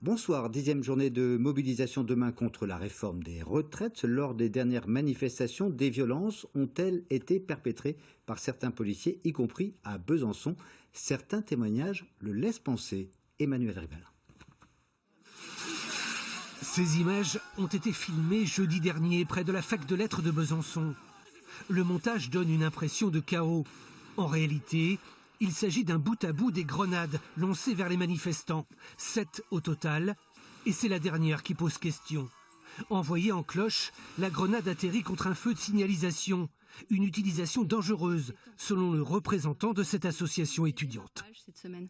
Bonsoir, 10e journée de mobilisation demain contre la réforme des retraites. Lors des dernières manifestations, des violences ont-elles été perpétrées par certains policiers, y compris à Besançon. Certains témoignages le laissent penser. Emmanuel Rival. Ces images ont été filmées jeudi dernier près de la fac de lettres de Besançon. Le montage donne une impression de chaos. En réalité, il s'agit d'un bout à bout des grenades lancées vers les manifestants. 7 au total, et c'est la dernière qui pose question. Envoyée en cloche, la grenade atterrit contre un feu de signalisation. Une utilisation dangereuse, selon le représentant de cette association étudiante.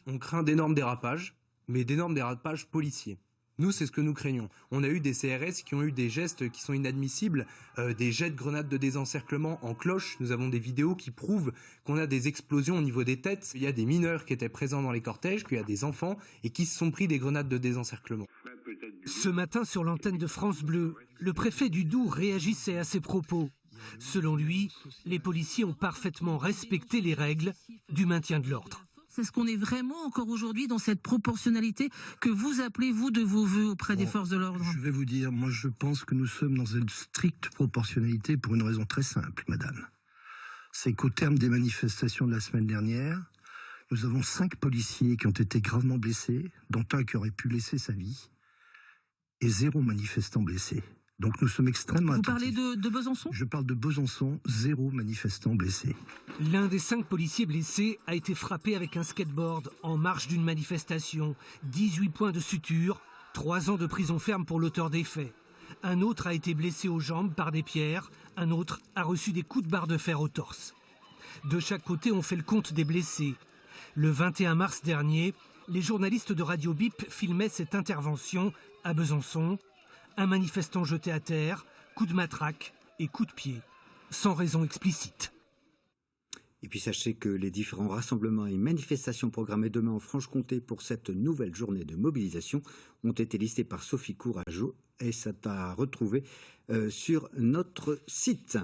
On craint d'énormes dérapages, mais d'énormes dérapages policiers. Nous, c'est ce que nous craignons. On a eu des CRS qui ont eu des gestes qui sont inadmissibles, des jets de grenades de désencerclement en cloche. Nous avons des vidéos qui prouvent qu'on a des explosions au niveau des têtes. Il y a des mineurs qui étaient présents dans les cortèges, qu'il y a des enfants et qui se sont pris des grenades de désencerclement. Ce matin, sur l'antenne de France Bleu, le préfet du Doubs réagissait à ces propos. Selon lui, les policiers ont parfaitement respecté les règles du maintien de l'ordre. Est-ce qu'on est vraiment encore aujourd'hui dans cette proportionnalité que vous appelez, vous, de vos voeux auprès des forces de l'ordre? Je vais vous dire, moi je pense que nous sommes dans une stricte proportionnalité pour une raison très simple, madame. C'est qu'au terme des manifestations de la semaine dernière, nous avons 5 policiers qui ont été gravement blessés, dont un qui aurait pu laisser sa vie, et 0 manifestant blessé. Donc nous sommes extrêmement attentifs. Vous parlez de Besançon? Je parle de Besançon, 0 manifestant blessé. L'un des 5 policiers blessés a été frappé avec un skateboard en marge d'une manifestation. 18 points de suture, 3 ans de prison ferme pour l'auteur des faits. Un autre a été blessé aux jambes par des pierres, un autre a reçu des coups de barre de fer au torse. De chaque côté, on fait le compte des blessés. Le 21 mars dernier, les journalistes de Radio Bip filmaient cette intervention à Besançon. Un manifestant jeté à terre, coup de matraque et coup de pied, sans raison explicite. Et puis sachez que les différents rassemblements et manifestations programmés demain en Franche-Comté pour cette nouvelle journée de mobilisation ont été listés par Sophie Courageau et ça t'a retrouvé sur notre site.